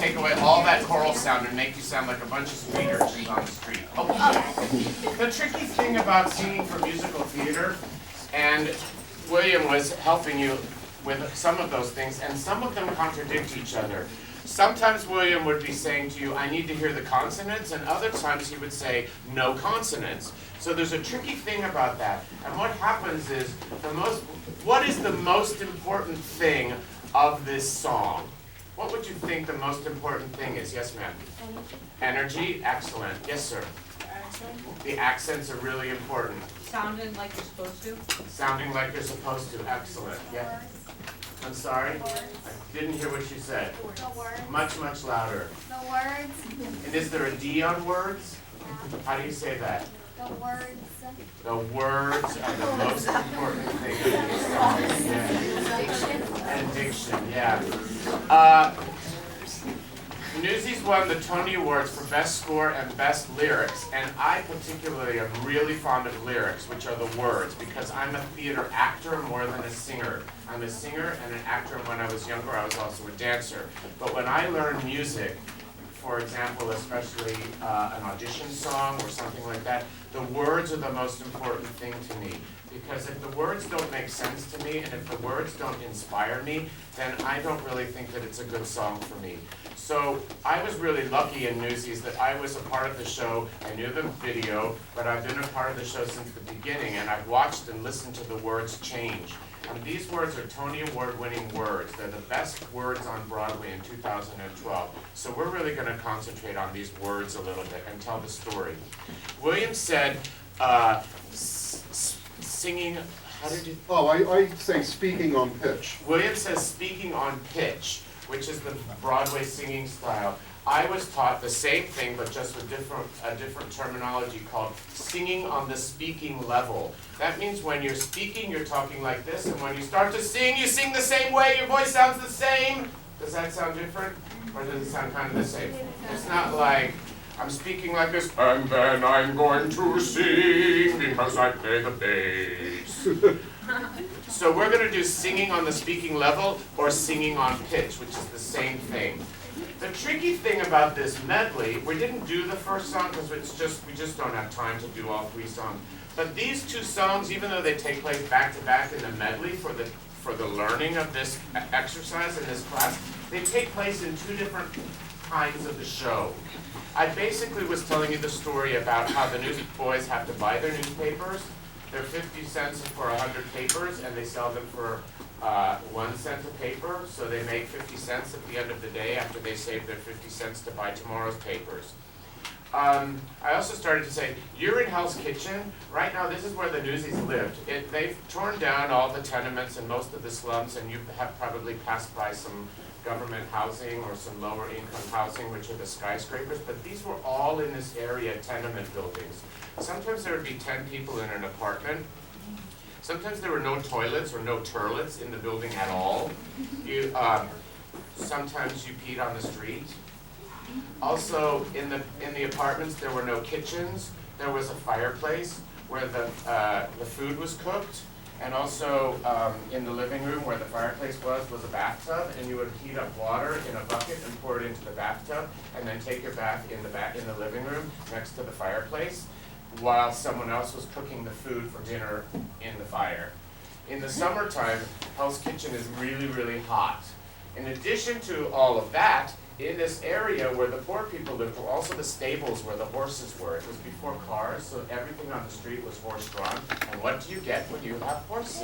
take away all that choral sound and make you sound like a bunch of street urchins on the street. Okay. The tricky thing about singing for musical theater, and William was helping you with some of those things, and some of them contradict each other. Sometimes William would be saying to you, I need to hear the consonants, and other times he would say, no consonants. So there's a tricky thing about that. And what happens is, what is the most important thing of this song? What would you think the most important thing is? Yes, ma'am? Energy, excellent. Yes, sir? Accent. The accents are really important. Sounding like you're supposed to. Sounding like you're supposed to, excellent. Yeah. I'm sorry? I didn't hear what you said. The words. Much, much louder. The words. And is there a D on words? Yeah. How do you say that? The words. The words are the most important thing in this song. Yeah. Diction. And diction, yeah. Newsies won the Tony Awards for Best Score and Best Lyrics, and I particularly am really fond of lyrics, which are the words, because I'm a theater actor more than a singer. I'm a singer and an actor, and when I was younger I was also a dancer. But when I learn music, for example, especially an audition song or something like that, the words are the most important thing to me. Because if the words don't make sense to me, and if the words don't inspire me, then I don't really think that it's a good song for me. So I was really lucky in Newsies that I was a part of the show. I knew the video, but I've been a part of the show since the beginning, and I've watched and listened to the words change. And these words are Tony Award-winning words. They're the best words on Broadway in 2012. So we're really going to concentrate on these words a little bit and tell the story. William said, singing, how did you? Oh, I say speaking on pitch. William says speaking on pitch, which is the Broadway singing style. I was taught the same thing, but just with a different terminology called singing on the speaking level. That means when you're speaking, you're talking like this, and when you start to sing, you sing the same way, your voice sounds the same. Does that sound different? Or does it sound kind of the same? It's not like, I'm speaking like this, and then I'm going to sing because I play the bass. So we're going to do singing on the speaking level or singing on pitch, which is the same thing. The tricky thing about this medley, we didn't do the first song because we just don't have time to do all three songs. But these two songs, even though they take place back to back in the medley for the learning of this exercise in this class, they take place in two different times of the show. I basically was telling you the story about how the newsboys have to buy their newspapers. They're 50 cents for 100 papers, and they sell them for 1 cent a paper, so they make 50 cents at the end of the day after they save their 50 cents to buy tomorrow's papers. I also started to say, you're in Hell's Kitchen. Right now, this is where the Newsies lived. They've torn down all the tenements and most of the slums, and you have probably passed by some government housing or some lower income housing, which are the skyscrapers, but these were all in this area, tenement buildings. Sometimes there would be 10 people in an apartment. Sometimes there were no toilets or no toilets in the building at all. Sometimes you peed on the street. Also, in the apartments, there were no kitchens. There was a fireplace where the food was cooked. And also, in the living room where the fireplace was a bathtub, and you would heat up water in a bucket and pour it into the bathtub, and then take your bath in the living room next to the fireplace, while someone else was cooking the food for dinner in the fire. In the summertime, Hell's Kitchen is really, really hot. In addition to all of that, in this area where the poor people lived were also the stables where the horses were. It was before cars, so everything on the street was horse-drawn. And what do you get when you have horses?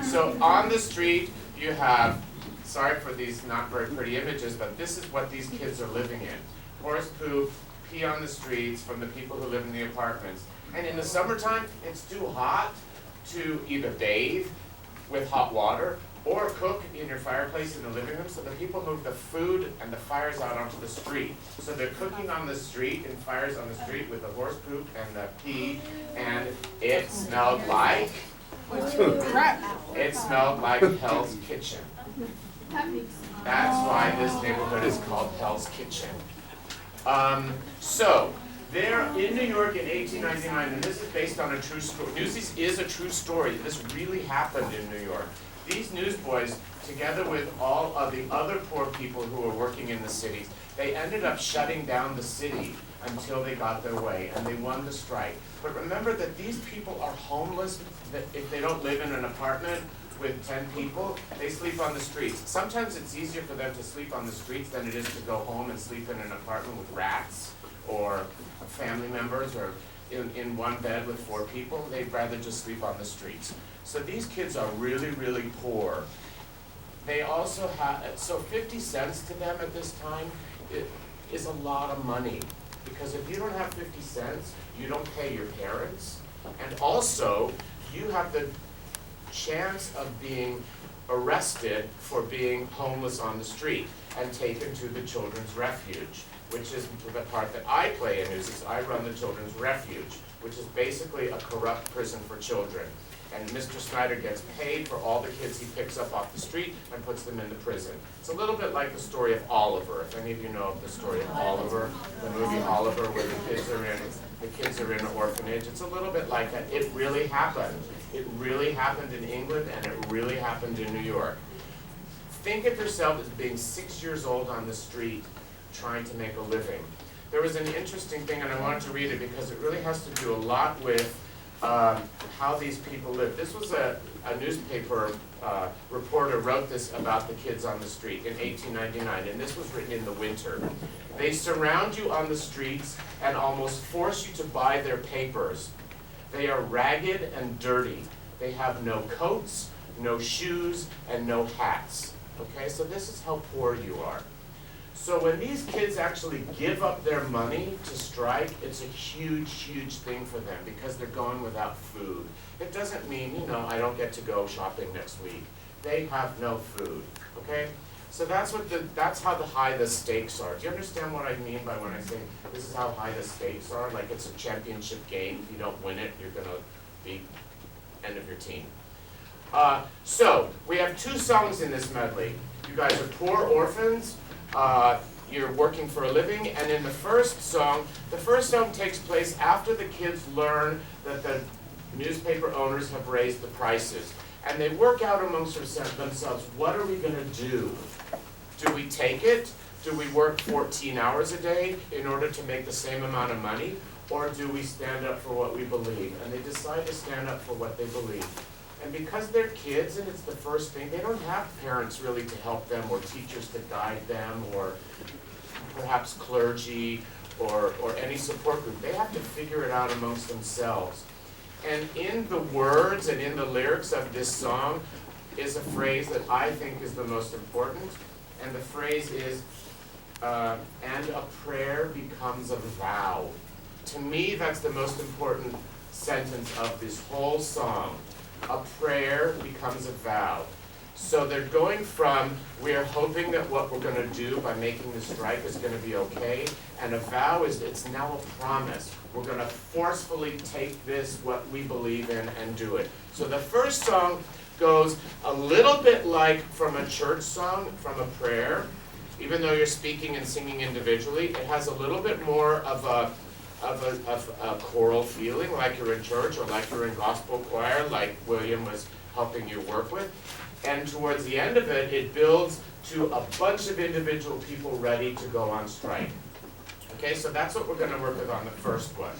So on the street, you have, sorry for these not very pretty images, but this is what these kids are living in. Horse poop, pee on the streets from the people who live in the apartments. And in the summertime, it's too hot to either bathe with hot water or cook in your fireplace in the living room, so the people move the food and the fires out onto the street. So they're cooking on the street and fires on the street with the horse poop and the pee, and it smelled like Hell's Kitchen. That's why this neighborhood is called Hell's Kitchen. So they're in New York in 1899, and this is based on a true story. Newsies is a true story. This really happened in New York. these newsboys, together with all of the other poor people who were working in the cities, they ended up shutting down the city until they got their way, and they won the strike. But remember that these people are homeless, that if they don't live in an apartment with 10 people, they sleep on the streets. Sometimes it's easier for them to sleep on the streets than it is to go home and sleep in an apartment with rats or family members or in one bed with 4 people. They'd rather just sleep on the streets. So these kids are really, really poor. They also have, so 50 cents to them at this time is a lot of money. Because if you don't have 50 cents, you don't pay your parents. And also, you have the chance of being arrested for being homeless on the street and taken to the Children's Refuge, which is the part that I play in Newsies. I run the Children's Refuge, which is basically a corrupt prison for children. And Mr. Snyder gets paid for all the kids he picks up off the street and puts them into prison. It's a little bit like the story of Oliver. If any of you know of the story of Oliver, the movie Oliver, where the kids are in an orphanage. It's a little bit like that. It really happened. It really happened in England, and it really happened in New York. Think of yourself as being 6 years old on the street trying to make a living. There was an interesting thing, and I wanted to read it because it really has to do a lot with how these people live. This was a newspaper reporter wrote this about the kids on the street in 1899, and this was written in the winter. They surround you on the streets and almost force you to buy their papers. They are ragged and dirty. They have no coats, no shoes, and no hats. Okay, so this is how poor you are. So when these kids actually give up their money to strike, it's a huge, huge thing for them because they're going without food. It doesn't mean, I don't get to go shopping next week. They have no food, okay? So that's how high the stakes are. Do you understand what I mean by when I say this is how high the stakes are? Like it's a championship game. If you don't win it, you're gonna be end of your team. So we have 2 songs in this medley. You guys are poor orphans. You're working for a living, and in the first song takes place after the kids learn that the newspaper owners have raised the prices. And they work out amongst themselves, what are we going to do? Do we take it? Do we work 14 hours a day in order to make the same amount of money? Or do we stand up for what we believe? And they decide to stand up for what they believe. And because they're kids and it's the first thing, they don't have parents really to help them or teachers to guide them or perhaps clergy or any support group. They have to figure it out amongst themselves. And in the words and in the lyrics of this song is a phrase that I think is the most important. And the phrase is, and a prayer becomes a vow. To me, that's the most important sentence of this whole song. A prayer becomes a vow. So they're going from, we're hoping that what we're going to do by making the strike is going to be okay, and a vow is, it's now a promise. We're going to forcefully take this, what we believe in, and do it. So the first song goes a little bit like from a church song, from a prayer. Even though you're speaking and singing individually, it has a little bit more of a choral feeling, like you're in church or like you're in gospel choir, like William was helping you work with. And towards the end of it, it builds to a bunch of individual people ready to go on strike. Okay, so that's what we're going to work with on the first one.